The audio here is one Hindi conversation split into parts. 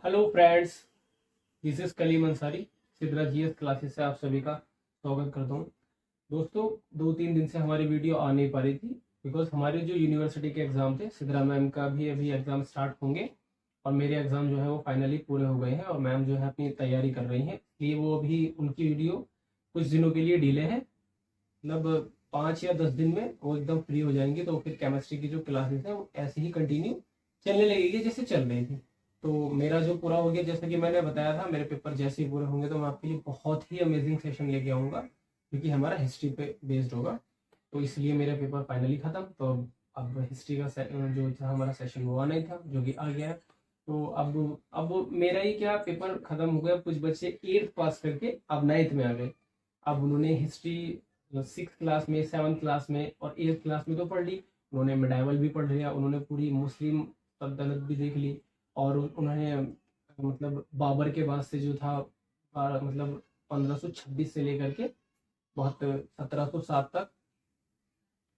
Hello friends, this is Kaleem Ansari. Sidra GS classes से आप सभी का स्वागत करता हूँ। दोस्तों, 2-3 दिन से हमारी वीडियो आ नहीं पा रही थी बिकॉज हमारे जो यूनिवर्सिटी के एग्ज़ाम थे, सिद्रा मैम का भी अभी एग्ज़ाम स्टार्ट होंगे और मेरे एग्ज़ाम जो है वो फाइनली पूरे हो गए हैं और मैम जो है अपनी तैयारी कर रही हैं, इसलिए वो अभी उनकी वीडियो कुछ दिनों के लिए डिले है। मतलब 5 या 10 दिन में वो एकदम फ्री हो जाएंगे, तो फिर केमिस्ट्री की जो क्लासेस हैं वो ऐसे ही कंटिन्यू चलने लगेगी जैसे चल रही थी। तो मेरा जो पूरा हो गया, जैसा कि मैंने बताया था, मेरे पेपर जैसे ही पूरे होंगे तो मैं आपके लिए बहुत ही अमेजिंग सेशन लेके आऊँगा, क्योंकि हमारा हिस्ट्री पे बेस्ड होगा। तो इसलिए मेरा पेपर फाइनली ख़त्म। तो अब हिस्ट्री का जो था हमारा सेशन वो आना ही था, जो कि आ गया है। तो अब मेरा ही क्या, पेपर ख़त्म हो गया। कुछ बच्चे 8th पास करके अब 9th में आ गए। अब उन्होंने हिस्ट्री 6th क्लास में, 7th क्लास में और 8th क्लास में तो पढ़ ली। उन्होंने मेडाइवल भी पढ़ लिया, उन्होंने पूरी मुस्लिम सल्तनत भी देख ली और उन्होंने मतलब बाबर के बाद से जो था मतलब 1526 से लेकर के बहुत 1707 तक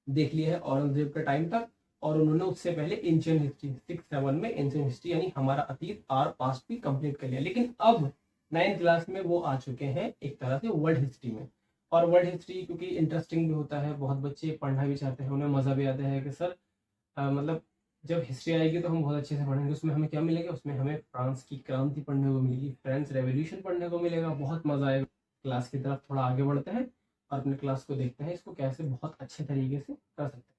देख लिया है, औरंगजेब के टाइम तक। और उन्होंने उससे पहले एंशियंट हिस्ट्री 6-7 में एंशियंट हिस्ट्री यानी हमारा अतीत आर पास्ट भी कंप्लीट कर लिया। लेकिन अब 9th क्लास में वो आ चुके हैं एक तरह से वर्ल्ड हिस्ट्री में। और वर्ल्ड हिस्ट्री क्योंकि इंटरेस्टिंग भी होता है, बहुत बच्चे पढ़ना भी चाहते हैं, उन्हें मज़ा भी आता है कि सर मतलब जब हिस्ट्री आएगी तो हम बहुत अच्छे से पढ़ेंगे। उसमें हमें क्या मिलेगा, उसमें हमें फ्रांस की क्रांति पढ़ने को मिलेगी, फ्रेंच रेवोल्यूशन पढ़ने को मिलेगा, बहुत मजा आएगा। क्लास की तरफ थोड़ा आगे बढ़ते हैं और अपने क्लास को देखते हैं, इसको कैसे बहुत अच्छे तरीके से कर सकते हैं।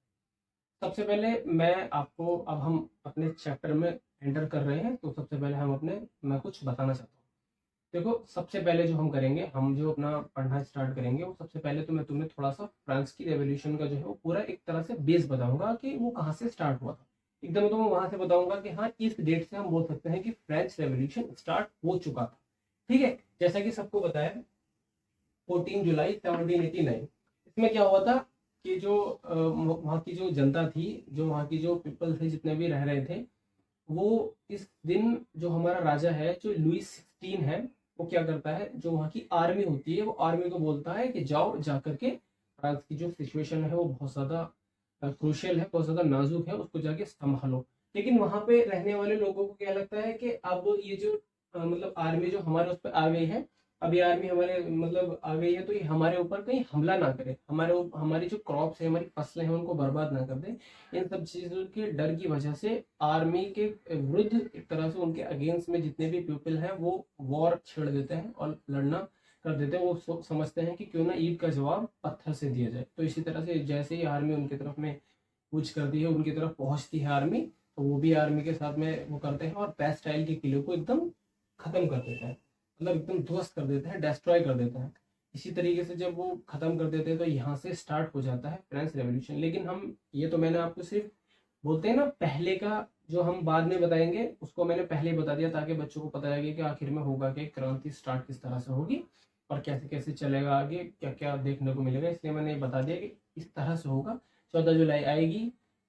सबसे पहले मैं आपको, अब हम अपने चैप्टर में एंटर कर रहे हैं, तो सबसे पहले मैं कुछ बताना चाहता हूँ। देखो, सबसे पहले जो हम करेंगे, हम जो अपना पढ़ना स्टार्ट करेंगे, वो सबसे पहले तो मैं तुम्हें थोड़ा सा फ्रांस की रेवोल्यूशन का जो है वो पूरा एक तरह से बेस बताऊंगा कि वो कहाँ से स्टार्ट हुआ था। एकदम तो मैं वहां से बताऊंगा कि हाँ, इस डेट से हम बोल सकते हैं कि फ्रेंच रेवोल्यूशन स्टार्ट हो चुका था। ठीक है, जैसा कि सबको बताया, 14 जुलाई 1789। इसमें क्या हुआ था कि जो वहाँ की जो जनता थी, जो वहाँ की जो पीपल थे, जितने भी रह रहे थे, वो इस दिन जो हमारा राजा है, जो लुइस 16 है, वो क्या करता है, जो वहाँ की आर्मी होती है, वो आर्मी को बोलता है कि जाओ जा करके फ्रांस की जो सिचुएशन है वो बहुत ज़्यादा क्रूशियल है, बहुत ज़्यादा नाजुक है, उसको जाके संभालो। लेकिन वहाँ पे रहने वाले लोगों को क्या लगता है कि अब ये जो मतलब आर्मी जो हमारे उस पर आ गई है, अब ये आर्मी हमारे मतलब आ गई है, तो ये हमारे ऊपर कहीं हमला ना करे, हमारी जो क्रॉप्स है, हमारी फसलें हैं, उनको बर्बाद ना कर दे। इन सब चीज़ों के डर की वजह से आर्मी के विरुद्ध एक तरह से उनके अगेंस्ट में जितने भी पीपल हैं वो वॉर छेड़ देते हैं और लड़ना कर देते हैं। वो समझते हैं कि क्यों ना ईद का जवाब पत्थर से दिया जाए। तो इसी तरह से जैसे ही आर्मी उनकी तरफ में कूच करती है, उनकी तरफ पहुंचती है आर्मी, तो वो भी आर्मी के साथ में वो करते हैं और बैस्टाइल के किले को एकदम खत्म कर देते हैं, मतलब एकदम ध्वस्त कर देते हैं, डिस्ट्रॉय कर देते हैं। इसी तरीके से जब वो खत्म कर देते हैं तो यहाँ से स्टार्ट हो जाता है फ्रेंच रेवोल्यूशन। लेकिन हम ये तो मैंने आपको सिर्फ, बोलते हैं ना, पहले का जो हम बाद में बताएंगे उसको मैंने पहले ही बता दिया, ताकि बच्चों को पता लगे कि आखिर में होगा कि क्रांति स्टार्ट किस तरह से होगी और कैसे कैसे चलेगा आगे, क्या क्या देखने को मिलेगा। इसलिए मैंने ये बता दिया कि इस तरह से होगा। 14 जुलाई आएगी,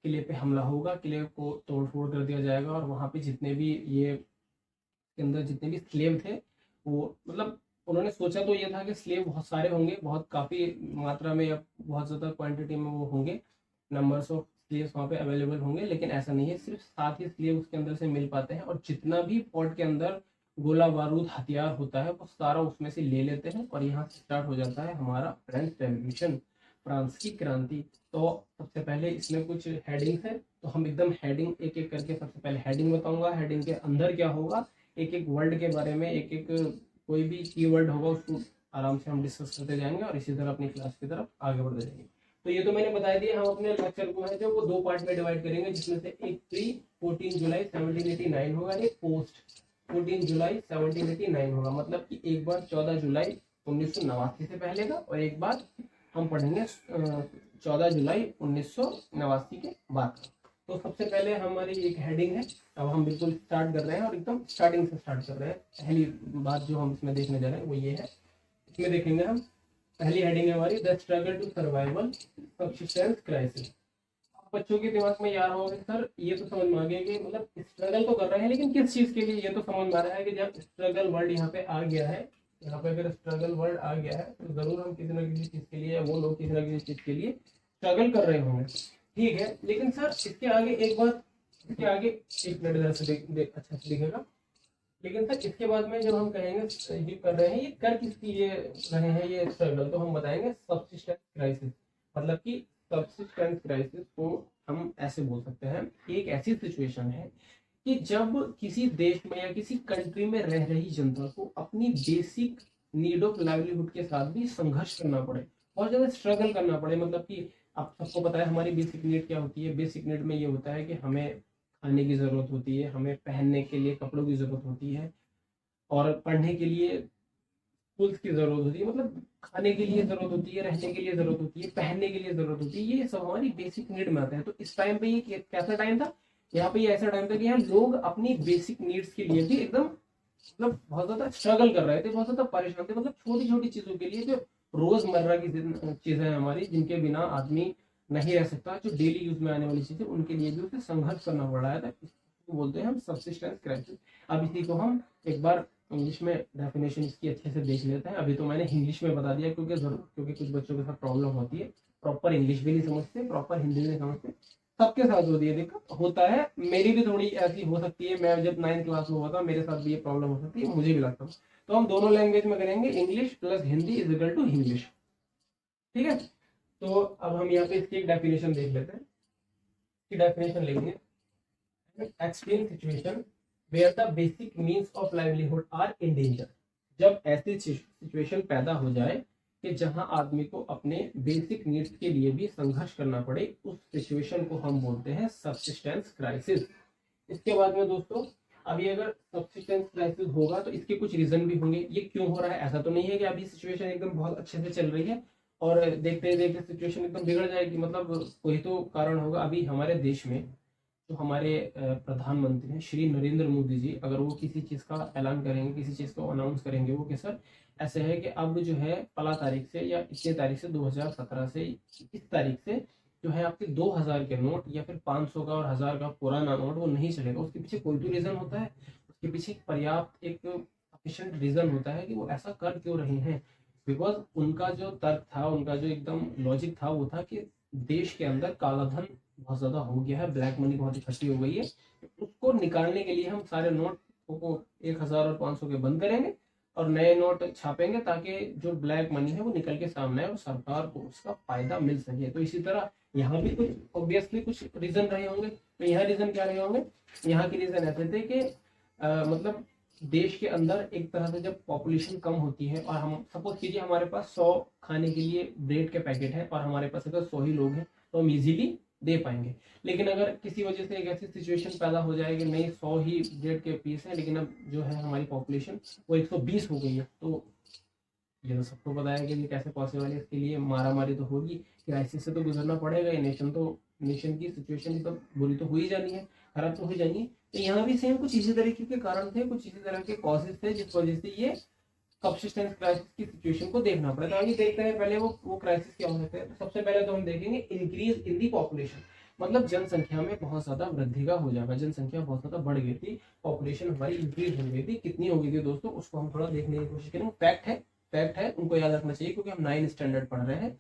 किले पे हमला होगा, किले को तोड़ फोड़ कर दिया जाएगा और वहाँ पे जितने भी ये के अंदर जितने भी स्लेव थे, वो मतलब उन्होंने सोचा तो ये था कि स्लेव बहुत सारे होंगे, बहुत काफ़ी मात्रा में या बहुत ज़्यादा क्वांटिटी में वो होंगे, नंबर्स ऑफ स्लेव्स वहाँ पे अवेलेबल होंगे। लेकिन ऐसा नहीं है, सिर्फ 7 ही स्लेव उसके अंदर से मिल पाते हैं और जितना भी फोर्ट के अंदर गोला बारूद हथियार होता है वो सारा उसमें से ले लेते हैं और यहाँ से स्टार्ट हो जाता है हमारा फ्रेंच रेवोल्यूशन, फ्रांस की क्रांति। तो सबसे पहले इसमें कुछ हेडिंग्स है, तो हम एकदम हेडिंग एक एक करके, सबसे पहले हेडिंग बताऊंगा, हेडिंग के अंदर क्या होगा, एक एक वर्ड के बारे में, एक एक कोई भी कीवर्ड होगा उसको आराम से हम डिस्कस करते जाएंगे और इसी तरह अपनी क्लास की तरफ आगे बढ़ते जाएंगे। तो ये तो मैंने बता दिया, हम अपने लेक्चर को है जो वो 2 पार्ट में डिवाइड करेंगे, जिसमें से एक प्री 14 जुलाई 1789 होगा, एक पोस्ट 14 जुलाई 1789 होगा। मतलब कि एक बार 14 जुलाई 1989 से पहले का और एक बार हम पढ़ेंगे 14 जुलाई 1989 के बाद का। तो सबसे पहले हमारी एक हेडिंग है, अब हम बिल्कुल स्टार्ट कर रहे हैं और एकदम स्टार्टिंग से स्टार्ट कर रहे हैं। पहली बात जो हम इसमें देखने जा रहे हैं वो ये है, इसमें देखेंगे हम, पहली हेडिंग है हमारी the struggle to survival subsistence crisis. बच्चों के दिमाग में यार होगा सर ये तो समझ में आ गया कि मतलब स्ट्रगल तो कर रहे हैं लेकिन किस चीज के लिए, ये तो समझ में आ रहा है कि जब स्ट्रगल वर्ड यहाँ पे आ गया है, यहाँ पे अगर स्ट्रगल वर्ड आ गया है तो जरूर हम किसी ना किसी चीज के लिए, वो लोग किसी ना किसी चीज के लिए स्ट्रगल कर रहे होंगे। ठीक है, लेकिन सर इसके आगे एक बात, इसके आगे एक मिनट इधर से अच्छा से दिखेगा, लेकिन सर इसके बाद में जब हम कहेंगे ये कर रहे हैं, ये कर किसकी ये रहे हैं ये स्ट्रगल, तो हम बताएंगे सबसिस्टेंस क्राइसिस। मतलब कि सबसिस्टेंस क्राइसिस को हम ऐसे बोल सकते हैं, एक ऐसी सिचुएशन है कि जब किसी देश में या किसी कंट्री में रह रही जनता को अपनी बेसिक नीड ऑफ लाइवलीहुड के साथ भी संघर्ष करना पड़े, बहुत ज्यादा स्ट्रगल करना पड़े। मतलब कि आप सबको पता है हमारी बेसिक नीड क्या होती है। बेसिक नीड में ये होता है कि हमें खाने की जरूरत होती है, हमें पहनने के लिए कपड़ों की जरूरत होती है, और पढ़ने के लिए स्कूल्स की जरूरत होती है। मतलब खाने के लिए जरूरत होती है, रहने के लिए जरूरत होती है, पहनने के लिए जरूरत होती है, ये सब हमारी बेसिक नीड में आते हैं। तो इस टाइम पे ये कैसा टाइम था, यहाँ पे ये ऐसा टाइम था कि यहाँ लोग अपनी बेसिक नीड्स के लिए भी एकदम मतलब बहुत ज्यादा स्ट्रगल कर रहे थे, बहुत ज्यादा परेशान थे। मतलब छोटी छोटी चीजों के लिए, जो रोजमर्रा की चीजें हैं हमारी, जिनके बिना आदमी नहीं रह सकता, जो डेली यूज में आने वाली चीजें, उनके लिए भी उसे संघर्ष करना पड़ रहा था। इसको बोलते हैं हम सबसिस्टेंस क्राइसिस। अब इसी को हम एक बार इंग्लिश में डेफिनेशन इसकी अच्छे से देख लेते हैं। अभी तो मैंने इंग्लिश में बता दिया क्योंकि कुछ बच्चों के साथ प्रॉब्लम होती है, प्रॉपर इंग्लिश भी नहीं समझते, प्रॉपर हिंदी भी नहीं समझते, सबके साथ होती है, दिक्कत होता है। मेरी भी थोड़ी ऐसी हो सकती है, मैं जब 9th क्लास में हुआ था मेरे साथ भी ये प्रॉब्लम हो सकती है, मुझे भी लगता है। तो हम दोनों लैंग्वेज में करेंगे, English plus Hindi is equal to English. ठीक है, तो अब हम यहाँ पे इसकी एक डेफिनेशन देख लेते हैं। इसकी डेफिनेशन लेंगे, extreme situation where the basic means of livelihood are in danger. जब ऐसी सिचुएशन पैदा हो जाए कि जहां आदमी को अपने बेसिक नीड्स के लिए भी संघर्ष करना पड़े, उस सिचुएशन को हम बोलते हैं सबसिस्टेंस क्राइसिस। इसके बाद में दोस्तों, अभी अगर सबसिस्टेंस क्राइसिस होगा तो इसके कुछ रीजन भी होंगे। ये क्यों हो रहा है, ऐसा तो नहीं है कि अभी सिचुएशन एकदम बहुत अच्छे से चल रही है और देखते देखते सिचुएशन एकदम बिगड़ जाएगी। मतलब कोई तो कारण होगा। अभी हमारे देश में जो हमारे प्रधानमंत्री हैं श्री नरेंद्र मोदी जी, अगर वो किसी चीज़ का ऐलान करेंगे, किसी चीज़ को अनाउंस करेंगे, वो कि सर ऐसे है कि अब जो है फला तारीख से या इतने तारीख से 2017 से इस तारीख से जो है आपके 2000 के नोट या फिर 500 का और 1000 का पुराना नोट वो नहीं चलेगा। उसके पीछे कोई तो रीज़न होता है, उसके पीछे पर्याप्त एक सफिशिएंट रीज़न होता है कि वो ऐसा कर क्यों रहे हैं। बिकॉज उनका जो तर्क था, उनका जो एकदम लॉजिक था, वो था कि देश के अंदर काला धन बहुत ज्यादा हो गया है, ब्लैक मनी बहुत इकट्ठी हो गई है, उसको निकालने के लिए हम सारे नोट को 1000 और 500 के बंद करेंगे और नए नोट छापेंगे, ताकि जो ब्लैक मनी है वो निकल के सामने आए और सरकार को उसका फायदा मिल सके। तो इसी तरह यहाँ भी कुछ ऑब्वियसली कुछ रीजन रहे होंगे। तो यहाँ रीजन क्या रहे होंगे, यहाँ के रीजन ऐसे थे कि मतलब देश के अंदर एक तरह से जब पॉपुलेशन कम होती है और हम सपोज कीजिए हमारे पास 100 खाने के लिए ब्रेड के पैकेट है और हमारे पास अगर 100 ही लोग हैं तो हम इजीली दे पाएंगे। लेकिन अगर किसी वजह से एक ऐसी सिचुएशन पैदा हो जाए कि नहीं 100 ही ब्रेड के पीस है, लेकिन अब जो है हमारी पॉपुलेशन वो 120 हो गई है, तो ये तो सबको पता है कि ये कैसे पॉसिबल है। इसके लिए मारा मारी तो होगी, क्राइसिस से तो गुजरना पड़ेगा। ये नेशन की सिचुएशन तो बुरी तो हो ही जानी है, खराब तो हो ही जानी है। तो यहाँ भी सेम कुछ इसी तरीके के कारण थे, कुछ इसी तरह के कॉजेज थे जिस वजह से ये सबसिस्टेंस क्राइसिस की सिचुएशन को देखना पड़ा। तो आगे देखते हैं पहले वो क्राइसिस क्या हो सकते हैं। तो सबसे पहले तो हम देखेंगे इंक्रीज इन दी पॉपुलेशन। मतलब जनसंख्या में बहुत ज्यादा वृद्धि का हो जाएगा, जनसंख्या बहुत ज्यादा बढ़ गई थी, पॉपुलेशन हमारी इंक्रीज हो गई थी। कितनी हो गई थी दोस्तों, उसको हम थोड़ा देखने की कोशिश करेंगे। फैक्ट है, उनको याद रखना चाहिए क्योंकि हम 9th स्टैंडर्ड पढ़ रहे हैं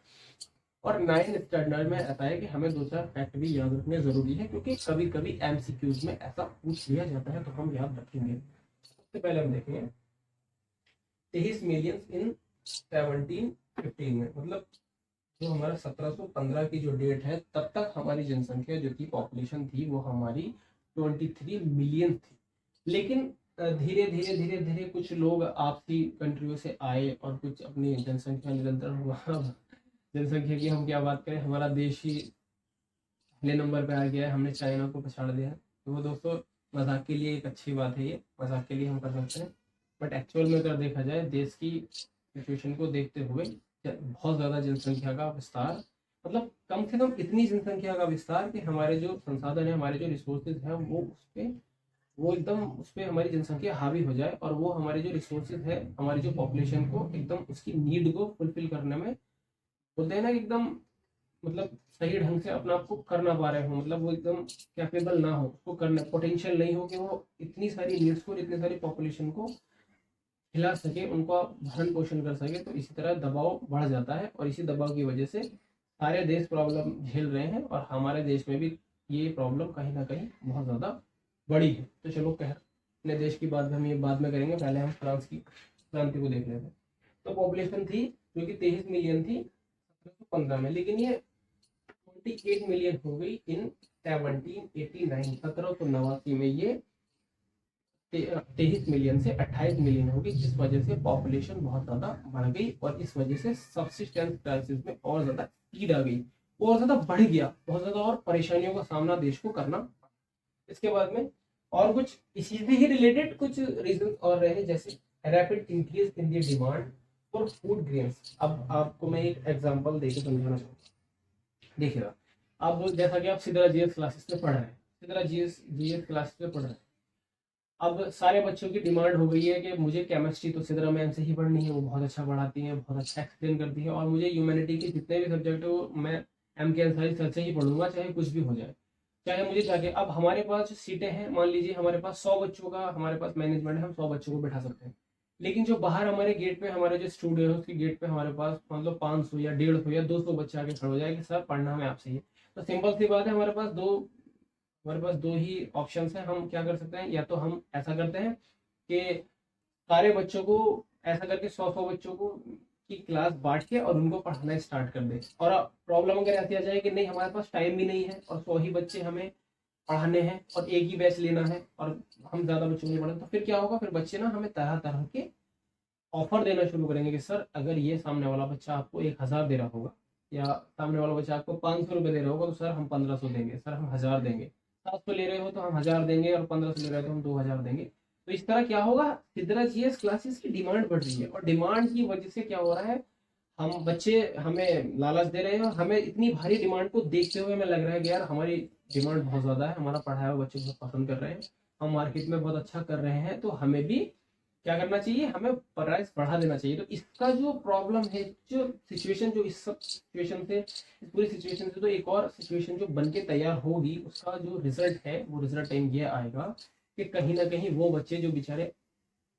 और 9th स्टैंडर्ड में ऐसा है कि हमें दो चार फैक्ट भी याद रखने जरूरी है, क्योंकि कभी कभी एमसीक्यूज में ऐसा पूछ लिया जाता है, तो हम याद रखेंगे। सबसे पहले हम देखेंगे 23 मिलियन इन 1715 में, मतलब जो हमारा 1715 की जो डेट है तब तक हमारी जनसंख्या जो थी, पॉपुलेशन थी, वो हमारी 23 मिलियन थी। लेकिन धीरे धीरे धीरे धीरे कुछ लोग आपसी कंट्रियों से आए और कुछ अपनी जनसंख्या निरंतर हुआ। जनसंख्या की हम क्या बात करें, हमारा देश ही पहले नंबर पे आ गया है, हमने चाइना को पछाड़ दिया है। तो वो दोस्तों मजाक के लिए एक अच्छी बात है, ये मजाक के लिए हम कर सकते हैं, बट एक्चुअल में अगर देखा जाए देश की सिचुएशन को देखते हुए बहुत ज़्यादा जनसंख्या का विस्तार, मतलब कम से कम इतनी जनसंख्या का विस्तार कि हमारे जो संसाधन है, हमारे जो रिसोर्सेज हैं, वो एकदम उस पर हमारी जनसंख्या हावी हो जाए और वो हमारे जो रिसोर्सेज है, हमारी जो पॉपुलेशन को एकदम उसकी नीड को फुलफिल करने में बोलते हैं ना एकदम, मतलब सही ढंग से अपना आप को कर ना पा रहे हो, मतलब वो एकदम कैपेबल ना हो, उसको करने पोटेंशियल नहीं हो कि वो इतनी सारी नीड्स को, इतनी सारी पॉपुलेशन को खिला सके, उनको भरण पोषण कर सके। तो इसी तरह दबाव बढ़ जाता है और इसी दबाव की वजह से सारे देश प्रॉब्लम झेल रहे हैं और हमारे देश में भी ये प्रॉब्लम कहीं ना कहीं बहुत ज़्यादा बड़ी है। तो चलो अपने देश की बात हम ये बाद में करेंगे, पहले हम फ्रांस की क्रांति को देख लेते हैं। तो पॉपुलेशन थी जो कि 23 मिलियन थी 1715 में, लेकिन ये 28 मिलियन हो गई इन 1789, 1789 में ये 23 मिलियन से 28 मिलियन हो गई, जिस वजह से पॉपुलेशन बहुत ज्यादा बढ़ गई और इस वजह से सब्सिस्टेंस क्राइसिस में और ज्यादा स्पीड आ गई और ज्यादा बढ़ गया, बहुत ज्यादा और परेशानियों का सामना देश को करना पड़ा। इसके बाद में और कुछ इसी से ही रिलेटेड कुछ रीजन और रहे, जैसे rapid increase in the demand for food grains. अब आपको मैं एक एग्जांपल देकर समझाना चाहूँगा। देखिएगा, अब जैसा कि आप सिद्रा जीएस क्लासेस में पढ़ रहे हैं, सिद्रा जीएस क्लासेस में पढ़ रहे हैं, अब सारे बच्चों की डिमांड हो गई है कि मुझे केमिस्ट्री तो सिद्रा मैम से ही पढ़नी है, वो बहुत अच्छा पढ़ाती हैं, बहुत अच्छा एक्सप्लेन करती है, और मुझे ह्यूमैनिटी के जितने भी सब्जेक्ट है वो मैं एम के अंसारी सर से ही पढ़ूंगा, चाहे कुछ भी हो जाए, चाहे मुझे जाके। अब हमारे पास जो सीटें हैं, मान लीजिए हमारे पास 100 बच्चों का हमारे पास मैनेजमेंट है, हम 100 बच्चों को बैठा सकते हैं, लेकिन जो बाहर हमारे गेट पे हमारे जो स्टूडियो है उसके गेट पे हमारे पास मतलब 500 या 150 या 200 बच्चे आके खड़े हो जाए कि सर पढ़ना हमें आपसे ही है। तो सिंपल सी बात है, हमारे पास दो ही ऑप्शन है। हम क्या कर सकते हैं, या तो हम ऐसा करते हैं कि सारे बच्चों को ऐसा करके 100 बच्चों को की क्लास बांट के और उनको पढ़ाना स्टार्ट कर दे। और प्रॉब्लम अगर ऐसी आ जाए कि नहीं हमारे पास टाइम भी नहीं है और 100 ही बच्चे हमें पढ़ाने हैं और एक ही बैच लेना है और हम ज्यादा बच्चों को नहीं पढ़ा, तो फिर क्या होगा, फिर बच्चे ना हमें तरह तरह के ऑफर देना शुरू करेंगे कि सर अगर ये सामने वाला बच्चा आपको 1000 दे रहा होगा या सामने वाला बच्चा आपको 500 रुपये दे रहा होगा, तो सर हम 1500 देंगे, सर हम 1000 देंगे, 700 ले रहे हो तो हम 1000 देंगे और 1500 ले रहे हो तो हम 2000 देंगे। तो इस तरह क्या होगा, सिद्रा जीएस क्लासेस की डिमांड बढ़ रही है और डिमांड की वजह से क्या हो रहा है, हम बच्चे हमें लालच दे रहे हैं और हमें इतनी भारी डिमांड को देखते हुए हमें लग रहा है कि यार हमारी डिमांड बहुत ज्यादा है, हमारा पढ़ाया हुआ बच्चे बहुत पसंद कर रहे हैं, हम मार्केट में बहुत अच्छा कर रहे हैं, तो हमें भी क्या करना चाहिए, हमें प्राइस बढ़ा देना चाहिए। तो इसका जो प्रॉब्लम है, जो सिचुएशन, जो इस सब सिचुएशन से, इस पूरी सिचुएशन से तो एक और सिचुएशन जो बन के तैयार होगी, उसका जो रिजल्ट है वो रिजल्ट टाइम ये आएगा कि कहीं ना कहीं वो बच्चे जो बेचारे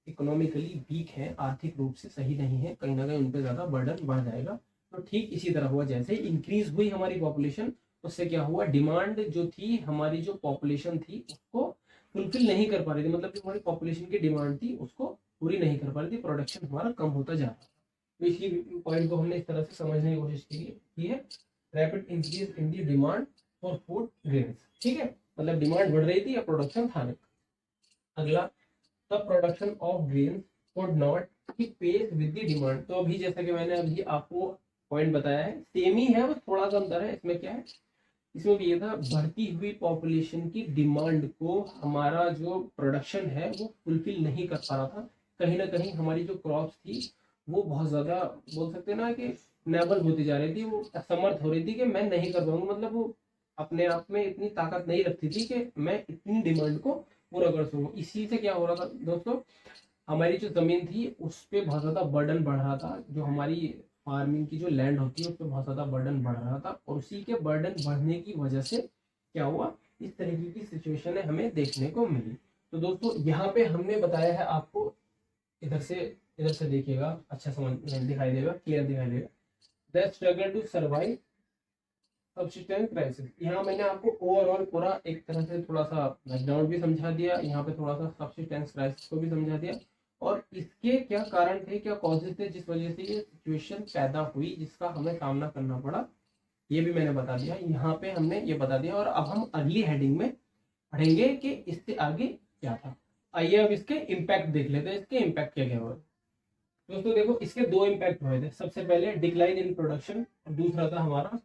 इकोनॉमिकली वीक हैं, आर्थिक रूप से सही नहीं है, कहीं ना कहीं उन पर ज्यादा बर्डन बढ़ जाएगा। तो ठीक इसी तरह हुआ, जैसे इंक्रीज हुई हमारी पॉपुलेशन, उससे क्या हुआ, डिमांड जो थी, हमारी जो पॉपुलेशन थी उसको फुलफिल नहीं कर पा रही थी, मतलब जो हमारी पॉपुलेशन की डिमांड थी उसको पूरी नहीं कर पा रही थी, प्रोडक्शन हमारा कम होता जा रहा था। तो इसी पॉइंट को हमने इस तरह से समझने की कोशिश की है, rapid increase in the demand for food grains. ठीक है, मतलब डिमांड बढ़ रही थी या प्रोडक्शन था नहीं। अगला, the production of grains could not keep pace with the demand। तो अभी जैसा कि मैंने अभी आपको पॉइंट बताया है, सेम ही है, बस थोड़ा सा अंतर है। इसमें क्या है, इसमें भी ये था, बढ़ती हुई पॉपुलेशन की डिमांड को हमारा जो प्रोडक्शन है वो फुलफिल नहीं कर पा रहा था। कहीं ना कहीं हमारी जो क्रॉप्स थी वो बहुत ज्यादा, बोल सकते हैं ना कि नेबल होती जा रही थी, वो असमर्थ हो रही थी कि मैं नहीं कर पाऊंगा, मतलब वो अपने आप में इतनी ताकत नहीं रखती थी कि मैं इतनी डिमांड को पूरा कर सकूं। इसी से क्या हो रहा था दोस्तों, हमारी जो जमीन थी उस पर बहुत ज्यादा बर्डन बढ़ रहा था, जो हमारी फार्मिंग की जो लैंड होती है उस पर बहुत ज्यादा बर्डन बढ़ रहा था, और उसी के बर्डन बढ़ने की वजह से क्या हुआ, इस तरीके की सिचुएशन हमें देखने को मिली। तो दोस्तों यहाँ पे हमने बताया है आपको, इधर से देखिएगा, अच्छा समझ दिखाई देगा, क्लियर दिखाई देगा, the struggle to survive subsistence crisis. यहाँ मैंने आपको ओवरऑल पूरा एक तरह से थोड़ा सा बैकग्राउंड भी समझा दिया, यहाँ पे थोड़ा सा सब्सिस्टेंस क्राइसिस को भी समझा दिया, और इसके क्या कारण थे, क्या कॉजेज थे जिस वजह से ये सिचुएशन पैदा हुई, जिसका हमें सामना करना पड़ा, ये भी मैंने बता दिया। यहाँ पे हमने ये बता दिया, और अब हम अगली हेडिंग में पढ़ेंगे कि इससे आगे क्या था। आइए अब इसके इम्पैक्ट देख लेते हैं, इसके इम्पैक्ट क्या क्या हुए। दोस्तों देखो, इसके दो इम्पैक्ट हुए थे। सबसे पहले डिक्लाइन इन प्रोडक्शन, और दूसरा था हमारा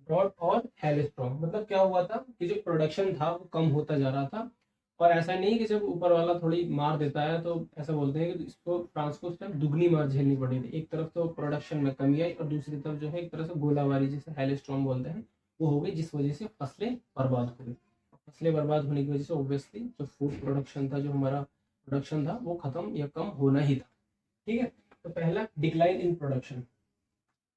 ड्रॉट और हेलस्ट्रॉम। मतलब क्या हुआ था कि जो प्रोडक्शन था वो कम होता जा रहा था, और ऐसा नहीं कि जब ऊपर वाला थोड़ी मार देता है तो ऐसा बोलते हैं कि इसको फ्रांस को उस टाइम दुगनी मार झेलनी पड़ी थी। एक तरफ तो प्रोडक्शन में कमी आई और दूसरी तरफ जो है एक तरह से गोलाबारी, जिसे हेलस्ट्रॉम बोलते हैं, वो हो गई, जिस वजह से फसलें बर्बाद हो गई। फसलें बर्बाद होने की वजह से ऑब्वियसली जो फूड प्रोडक्शन था, जो हमारा प्रोडक्शन था, वो खत्म या कम होना ही था। ठीक है, तो पहला decline in production.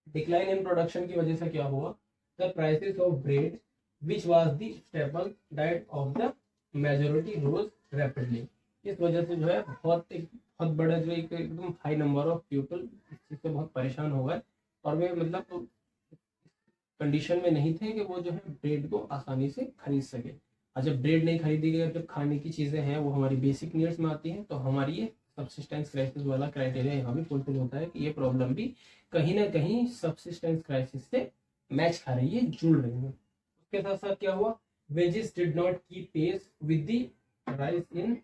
Decline in production की वजह से क्या हुआ, the prices of bread which was the staple diet of the majority rose rapidly. इस वजह से जो है बहुत बड़ा जो एक एकदम हाई नंबर ऑफ पीपल इस चीज से बहुत परेशान हो गए, और वे मतलब कंडीशन में नहीं थे कि वो जो है ब्रेड को आसानी से खरीद सके। और जब ब्रेड नहीं खरीदी गई, जब खाने की चीज़ें हैं वो हमारी बेसिक नीड्स में आती हैं, तो हमारी ये सब्सिस्टेंस क्राइसिस वाला क्राइटेरिया यहाँ भी फुलफिल होता है कि ये प्रॉब्लम भी कहीं ना कहीं सब्सिस्टेंस क्राइसिस से मैच खा रही है, जुड़ रही है। उसके साथ साथ क्या हुआ, wages did not keep pace with the rise in,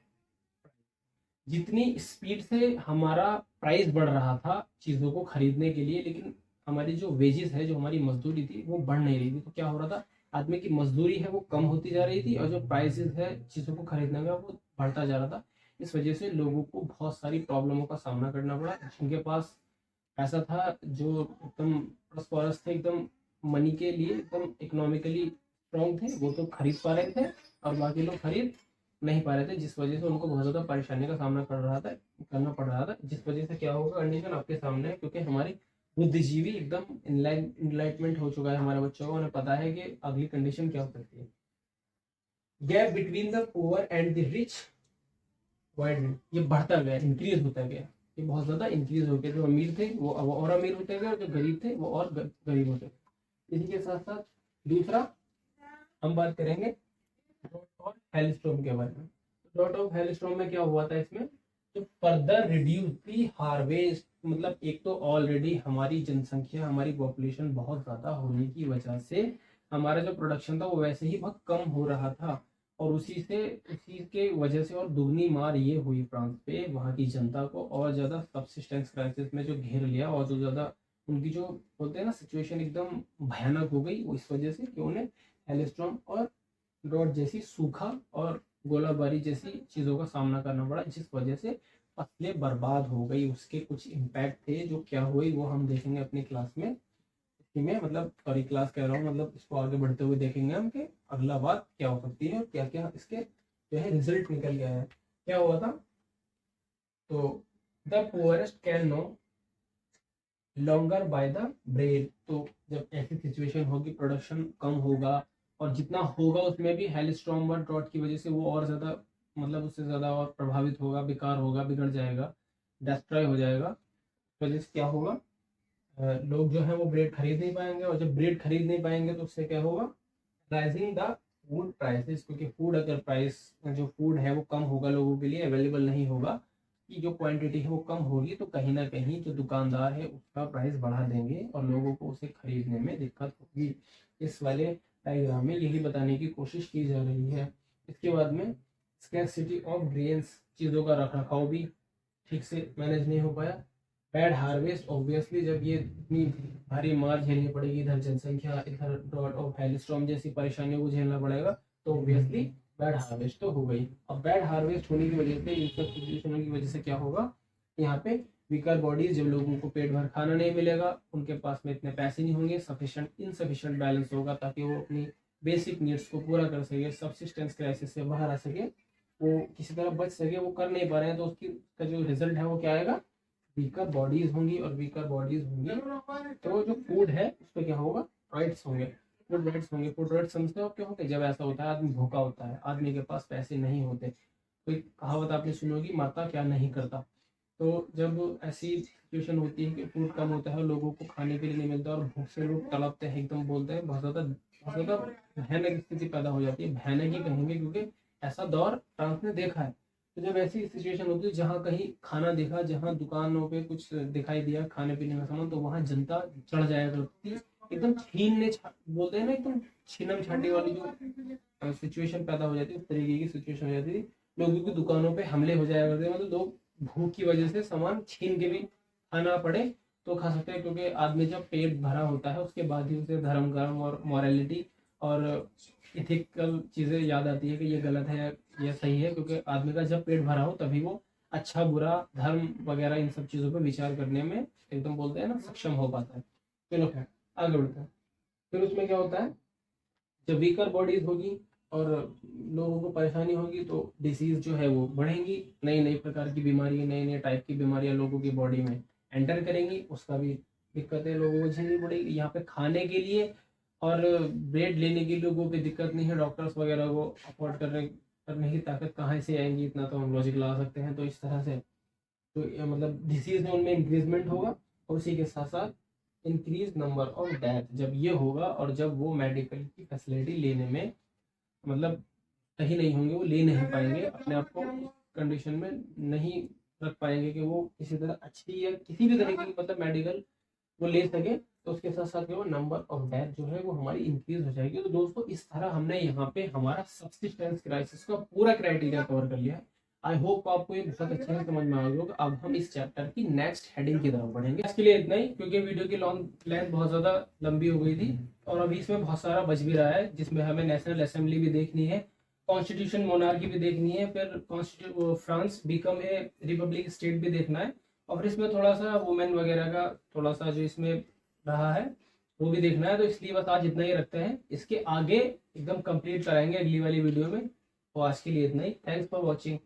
जितनी स्पीड से हमारा प्राइस बढ़ रहा था चीज़ों को खरीदने के लिए, लेकिन हमारी जो वेजेस है, जो हमारी मजदूरी थी, वो बढ़ नहीं रही थी। तो क्या हो रहा था, आदमी की मजदूरी है वो कम होती जा रही थी, और जो प्राइसेस है चीज़ों को खरीदने का वो बढ़ता जा रहा था। इस वजह से लोगों को बहुत सारी प्रॉब्लमों का सामना करना पड़ा। जिनके पास पैसा था, जो एकदम प्रोस्परस थे, एकदम मनी के लिए एकदम इकोनॉमिकली स्ट्रॉन्ग थे, वो तो खरीद पा रहे थे, और बाकी लोग खरीद नहीं पा रहे थे, जिस वजह से उनको बहुत ज़्यादा परेशानी का सामना करना पड़ रहा था। जिस वजह से क्या होगा, कंडीशन आपके सामने है, क्योंकि हमारी बुद्धिजीवी एकदम इनलाइटमेंट हो चुका है हमारे बच्चों को, उन्हें पता है कि अगली कंडीशन क्या हो सकती है। Gap between the poor and the rich wide, ये बढ़ता गया, इंक्रीज होता गया, ये बहुत ज्यादा इंक्रीज हो गया। जो अमीर थे वो और अमीर होते गए, और जो गरीब थे वो और गरीब होते गए। इसी के साथ साथ दूसरा हम बात करेंगे ड्रॉट और हेलस्टॉर्म के बारे में। ड्रॉट ऑफ हेलस्टॉर्म में क्या हुआ था, इसमें जो फर्दर रिड्यूस दी हार्वेस्ट, मतलब एक तो ऑलरेडी हमारी जनसंख्या, हमारी पॉपुलेशन बहुत ज्यादा होने की वजह से हमारा जो प्रोडक्शन था वो वैसे ही बहुत कम हो रहा था, और उसी के वजह से और दुगनी मार ये हुई फ्रांस पे, वहाँ की जनता को और ज़्यादा सब्सिस्टेंस क्राइसिस में जो घेर लिया, और जो ज़्यादा उनकी जो बोलते हैं ना सिचुएशन एकदम भयानक हो गई, वो इस वजह से कि उन्हें हेलस्टॉर्म और ड्रॉट जैसी सूखा और गोलाबारी जैसी चीज़ों का सामना करना पड़ा, जिस वजह से फसलें बर्बाद हो गई। उसके कुछ इम्पैक्ट थे जो क्या हुई वो हम देखेंगे अपनी क्लास में, में मतलब सॉरी क्लास कह रहा हूँ, मतलब इसको आगे बढ़ते हुए देखेंगे हम कि अगला बात क्या हो सकती है, और क्या क्या इसके जो है रिजल्ट निकल गया है, क्या हुआ था। तो the poorest can no longer buy the bread, तो जब ऐसी सिचुएशन होगी, प्रोडक्शन कम होगा, और जितना होगा उसमें भी हेलस्टॉर्म और ड्रॉट की वजह से वो और ज़्यादा, मतलब उससे ज़्यादा और प्रभावित होगा, बेकार होगा, बिगड़ जाएगा, डिस्ट्रॉय हो जाएगा। तो वजह से क्या होगा, लोग जो है वो ब्रेड खरीद नहीं पाएंगे, और जब ब्रेड खरीद नहीं पाएंगे तो उससे क्या होगा, राइजिंग द फूड प्राइसेस, क्योंकि फूड अगर प्राइस, जो फूड है वो कम होगा, लोगों के लिए अवेलेबल नहीं होगा, कि जो क्वांटिटी है वो कम होगी, तो कहीं ना कहीं जो दुकानदार है उसका प्राइस बढ़ा देंगे, और लोगों को उसे खरीदने में दिक्कत होगी। इस वाले डायग्राम में यही बताने की कोशिश की जा रही है। इसके बाद में स्कैरसिटी ऑफ ग्रेन्स, चीज़ों का रख रखाव भी ठीक से मैनेज नहीं हो पाया। बैड हार्वेस्ट, ऑब्वियसली जब ये इतनी भारी मार झेलनी पड़ेगी, इधर जनसंख्या, इधर ड्रॉट ऑफ हेलस्टॉर्म जैसी परेशानियों को झेलना पड़ेगा, तो ऑब्वियसली बैड हार्वेस्ट तो हो गई। अब बैड हार्वेस्ट होने की वजह से, इन सब सिचुएशनों की वजह से क्या होगा, यहाँ पे वीकर बॉडीज, जब लोगों को पेट भर खाना नहीं मिलेगा, उनके पास में इतने पैसे नहीं होंगे, सफिशिएंट इनसफिशिएंट बैलेंस होगा ताकि वो अपनी बेसिक नीड्स को पूरा कर सके, सब्सिस्टेंस क्राइसिस से बाहर आ सके, वो किसी तरह बच सके, वो कर नहीं पा रहे हैं, तो उसकी का जो रिजल्ट है वो क्या आएगा, वीकर बॉडीज होंगी, और वीकर बॉडीज होंगी तो जो फूड है उस पर क्या होगा, राइट्स होंगे, फूड राइट्स होंगे। फूड राइट्स समझते हो क्यों होते, जब ऐसा होता है आदमी भूखा होता है, आदमी के पास पैसे नहीं होते, कोई कहावत आपने सुनी होगी, मरता क्या नहीं करता। तो जब ऐसी सिचुएशन होती है कि फूड कम होता है, लोगों को खाने के लिए नहीं मिलता, और भूख से लोग तड़पते हैं, एकदम बोलते हैं, बहुत ज़्यादा भयानक स्थिति पैदा हो जाती है, भयानक ही कहेंगे, क्योंकि ऐसा दौर फ्रांस ने देखा है। तो जब ऐसी सिचुएशन होती है, जहाँ कहीं खाना देखा, जहाँ दुकानों पे कुछ दिखाई दिया खाने पीने का सामान, तो वहाँ जनता चढ़ जाया करती, एकदम बोलते हैं ना, एकदम छीनम छाटी वाली जो सिचुएशन पैदा हो जाती है, उस तरीके की सिचुएशन हो जाती थी। लोगों की दुकानों पे हमले हो जाया करते, मतलब लोग भूख की वजह से सामान छीन के भी खाना पड़े तो खा सकते हैं, क्योंकि आदमी जब पेट भरा होता है उसके बाद ही उसे धर्म कर्म और मॉरलिटी और इथिकल चीज़ें याद आती है कि ये गलत है, ये सही है, क्योंकि आदमी का जब पेट भरा हो तभी वो अच्छा बुरा धर्म वगैरह इन सब चीज़ों पर विचार करने में एकदम बोलते हैं ना सक्षम हो पाता है। चलो खैर आगे बढ़ते हैं। फिर उसमें क्या होता है, जब वीकर बॉडीज होगी और लोगों को परेशानी होगी, तो डिसीज जो है वो बढ़ेंगी, नई नई प्रकार की बीमारी, नई नई टाइप की बीमारियां लोगों की बॉडी में एंटर करेंगी, उसका भी दिक्कतें लोगों को झेलनी पड़ेगी। यहाँ पे खाने के लिए और ब्रेड लेने के लिए लोगों को दिक्कत नहीं है, डॉक्टर्स वगैरह को अफोर्ड करने की ताकत कहाँ से आएंगी, इतना तो हम लॉजिक लगा सकते हैं। तो इस तरह से तो मतलब डिसीज में उनमें इंक्रीजमेंट होगा, और उसी के साथ साथ इंक्रीज नंबर ऑफ डेथ जब ये होगा, और जब वो मेडिकल की फैसिलिटी लेने में मतलब सही नहीं होंगे, वो ले नहीं पाएंगे अपने आप को कंडीशन में, नहीं रख पाएंगे कि वो किसी तरह अच्छी या किसी भी तरह की मतलब मेडिकल वो ले सके। तो उसके साथ साथ वो नंबर ऑफ डेथ जो है वो हमारी इंक्रीज हो जाएगी। तो दोस्तों इस तरह हमने यहाँ पे हमारा सब्सिस्टेंस क्राइसिस का पूरा क्राइटेरिया कवर कर लिया है। आई होप आपको ये बहुत अच्छे से समझ में आ गया होगा। अब हम इस चैप्टर की नेक्स्ट हेडिंग की तरफ बढ़ेंगे। इसके लिए इतना ही, क्योंकि वीडियो की लॉन्ग लेंथ बहुत ज्यादा लंबी हो गई थी और अभी इसमें बहुत सारा बच भी रहा है, जिसमें हमें नेशनल असेंबली भी देखनी है, कॉन्स्टिट्यूशन मोनार्की भी देखनी है, फिर France become a Republic state भी देखना है, और फिर इसमें थोड़ा सा वुमेन वगैरह का थोड़ा सा जो इसमें रहा है वो भी देखना है। तो इसलिए बस आज इतना ही रखते हैं, इसके आगे एकदम कंप्लीट कराएंगे अगली वाली वीडियो में। तो आज के लिए इतना ही, थैंक्स फॉर वॉचिंग।